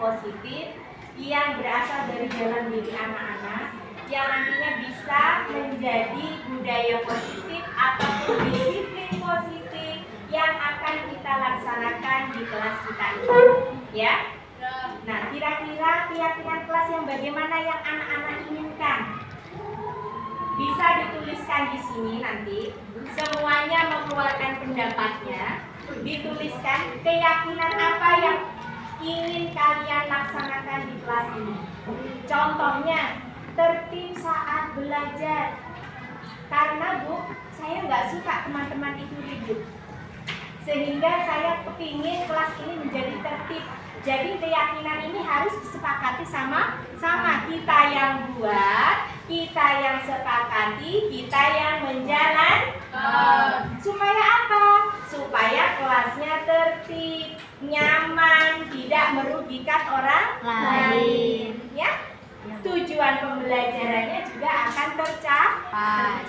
positif yang berasal dari dalam diri anak-anak, yang nantinya bisa menjadi budaya positif ataupun disiplin positif yang akan kita laksanakan di kelas kita ini, ya. Nah, kira-kira keyakinan kelas yang bagaimana yang anak-anak inginkan? Bisa dituliskan di sini nanti. Semuanya mengeluarkan pendapatnya. Dituliskan keyakinan apa yang ingin kalian laksanakan di kelas ini. Contohnya, tertib saat belajar. Karena Bu, saya nggak suka teman-teman itu ribut. Sehingga saya kepingin kelas ini menjadi tertib. Jadi keyakinan ini harus disepakati sama kita yang buat, kita yang sepakati, kita yang menjalankan. Supaya apa? Supaya kelasnya tertib, nyaman, tidak merugikan orang lain. Ya? Tujuan pembelajarannya juga akan tercapai.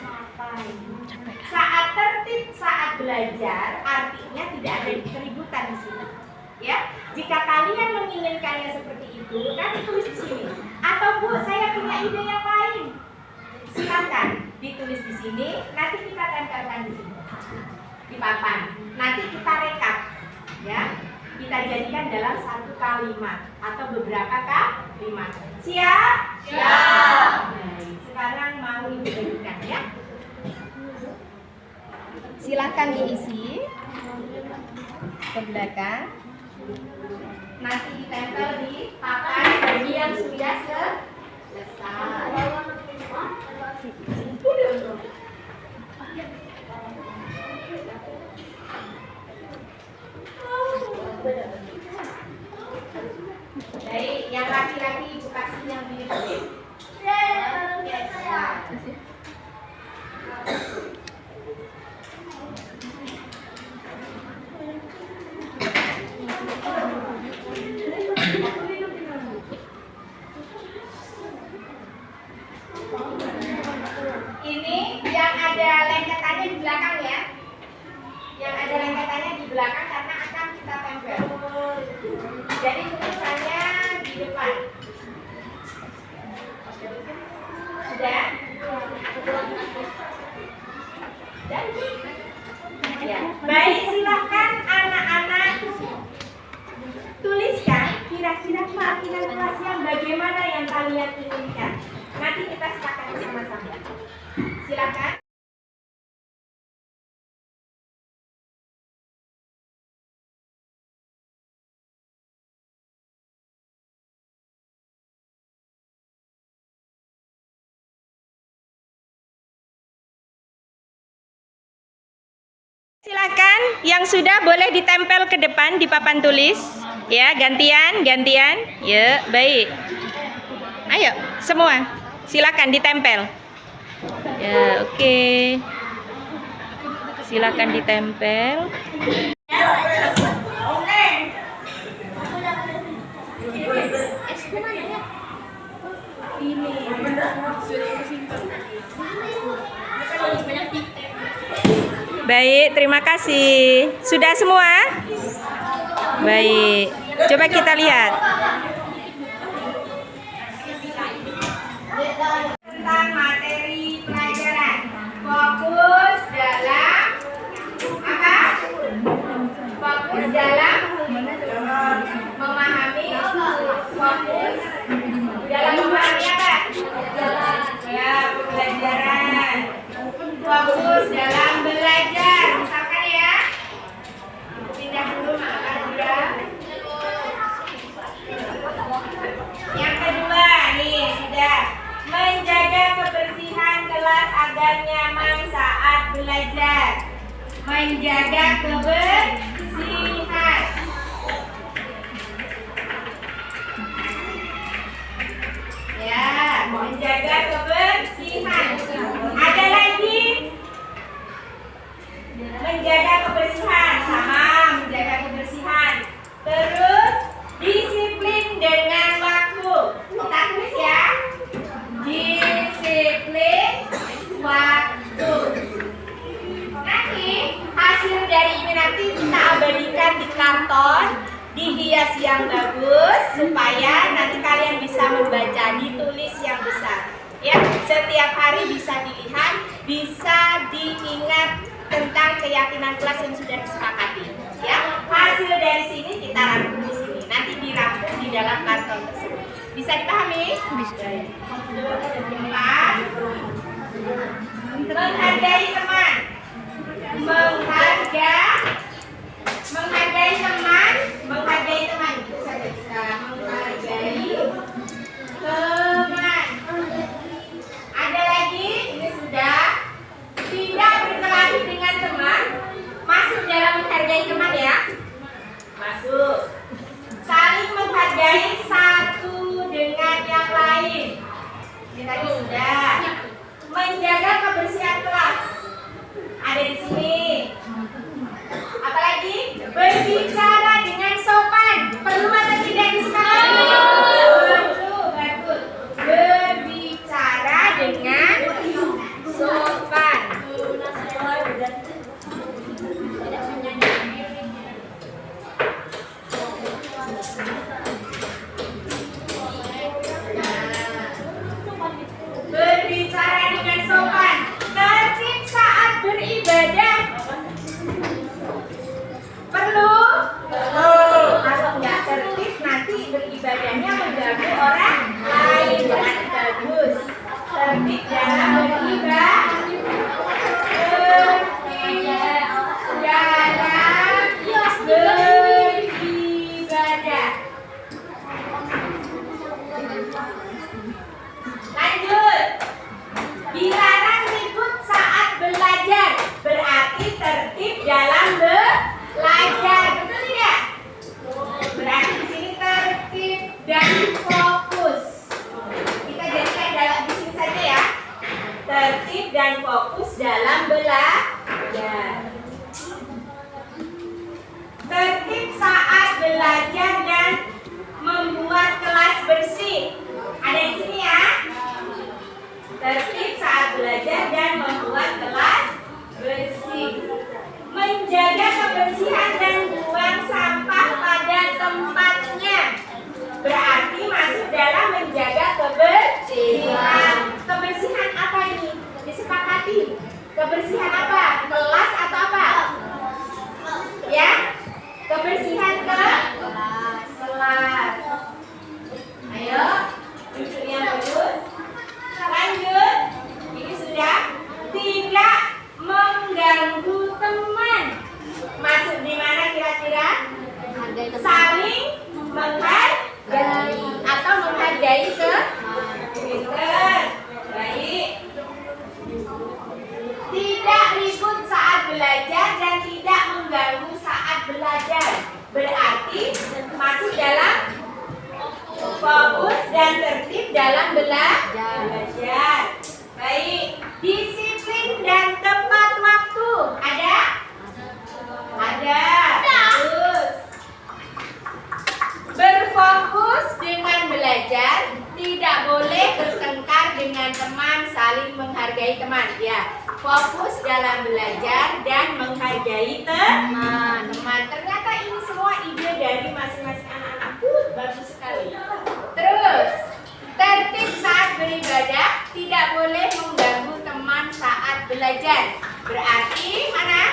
Saat tertib, saat belajar, artinya tidak ada keributan di sini. Ya, jika kalian menginginkannya seperti itu, nanti tulis di sini. Atau Bu, saya punya ide yang lain. Silakan ditulis di sini. Nanti kita tempelkan di sini di papan. Nanti kita rekap, ya. Kita jadikan dalam satu kalimat atau beberapa kalimat. Siap? Siap. Baik. Sekarang mau Ibu bagikan, ya. Silakan diisi ke belakang. Nanti ditempel di papan bagi yang sudah selesai. Baik, yang laki-laki Ibu kasih yang mirip. Ini yang ada lengketannya di belakang, ya. Yang ada lengketannya di belakang karena akan kita tempel. Jadi tulisannya di depan. Sudah? Ya. Baik, silakan anak-anak tuliskan kira-kira keyakinan kelas yang bagaimana yang kalian inginkan. Nanti kita sepakati sama-sama. Silakan. Silakan yang sudah boleh ditempel ke depan di papan tulis. Ya, gantian. Ya, baik. Ayo, semua. Silakan ditempel. Ya, oke. Silakan ditempel. Baik, terima kasih. Sudah semua? Baik. Coba kita lihat. Tentang materi pelajaran. Fokus dalam apa? Fokus dalam memahami. Fokus dalam memahami apa? Ya, pembelajaran. Fokus dalam belajar. Misalkan ya. Pindah dulu makan dia. Yang kedua nih sudah menjaga kebersihan kelas agar nyaman saat belajar. Menjaga kebersihan. Ya, menjaga kebersihan. Ada lagi menjaga kebersihan, sama menjaga kebersihan. Terus disiplin dengan waktu. Kita tulis ya. Disiplin waktu. Nanti hasil dari ini nanti kita abadikan membaca, ditulis yang besar. Ya, setiap hari bisa dilihat, bisa diingat tentang keyakinan kelas yang sudah disepakati. Ya, hasil dari sini kita rangkum di sini. Nanti dirangkum di dalam kantong tersebut. Bisa dipahami? Bisa. Menghargai teman. Menghargai teman. Itu saja kita menghargai teman. Ada lagi, ini sudah. Tidak berkelahi dengan teman. Masuk dalam menghargai teman ya. Masuk. Saling menghargai satu dengan yang lain. Ini tadi sudah. Menjaga kebersihan kelas. Ada di sini. Apalagi berbicara dengan sopan. Perlu atau tidak disepakati? Betul. Berbicara dengan sopan. Berbicara dengan sopan. Tertib saat beribadah. Perlu? Kalau nggak tertib nanti beribadahnya mengganggu orang lain. Berarti bagus. Tertib dalam beribadah. Lanjut. Dilarang ribut saat belajar. Berarti tertib dalam belajar. Betul tidak? Berarti di sini tertib dan fokus. Kita jadikan dalam di sini saja ya. Tertib dan fokus dalam belajar. Tertib saat belajar dan membuat kelas bersih. Ada di sini ya. Tertib saat belajar dan membuat kelas bersih. Menjaga kebersihan dan buang sampah pada tempatnya. Berarti masuk dalam menjaga kebersihan. Kebersihan apa ini? Disepakati. Kebersihan apa? Kelas atau apa? Ya? Kebersihan kelas. Ayo, duduk yang bagus. Lanjut. Ini sudah. Tidak mengganggu teman. Masuk di mana kira-kira? Saling menghargai atau menghargai pinter. Baik. Tidak ribut saat belajar dan tidak mengganggu saat belajar. Berarti masuk dalam fokus dan tertib dalam belajar. Baik. Disiplin dan tepat waktu. Ada? Ada. Terus. Berfokus dengan belajar. Tidak boleh bertengkar dengan teman. Saling menghargai teman. Ya. Fokus dalam belajar dan menghargai teman. Ternyata ini semua ide dari masing-masing anak-anak. Bagus sekali. Terus, tertib saat beribadah. Tidak boleh mengganggu teman saat belajar. Berarti mana?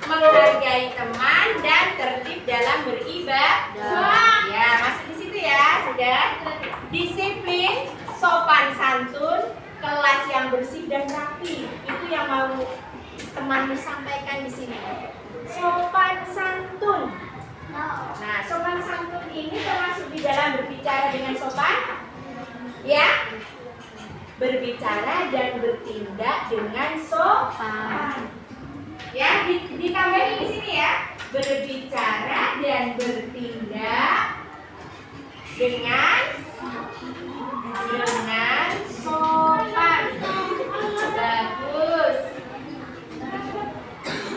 Menghargai teman dan tertib dalam beribadah. Ya, masuk di situ ya. Sudah. Disiplin, sopan santun, kelas yang bersih dan rapi. Itu yang mau temanmu sampaikan di sini. Sopan santun. Nah, sopan santun ini termasuk di dalam berbicara dengan sopan. Ya. Berbicara dan bertindak dengan sopan. Ya, ditambahin di sini ya. Berbicara dan bertindak dengan sopan. Bagus.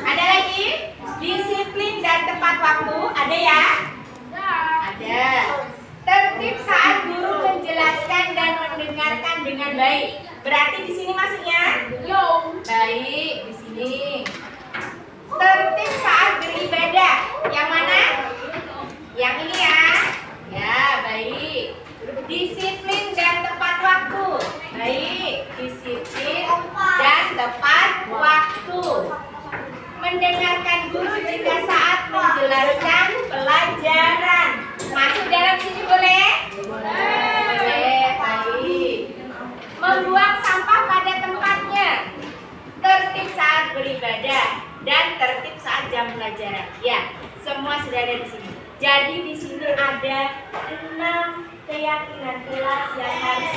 Ada lagi? Disiplin dan tepat waktu. Ada ya? Ada. Tertib saat guru menjelaskan dan mendengarkan dengan baik. Berarti di sini masuknya? Yo. Baik, di sini. Tertib saat beribadah. Yang mana? Yang ini ya. Ya, baik. Disiplin dan tepat waktu. Baik, disiplin dan tepat waktu. Mendengarkan guru jika saat menjelaskan pelajaran. Masuk dalam sini boleh? Boleh. Baik. Membuang sampah pada tempatnya. Tertib saat beribadah dan tertib saat jam pelajaran. Ya, semua sudah ada di sini. Jadi di sini ada 6 keyakinan kelas yang harus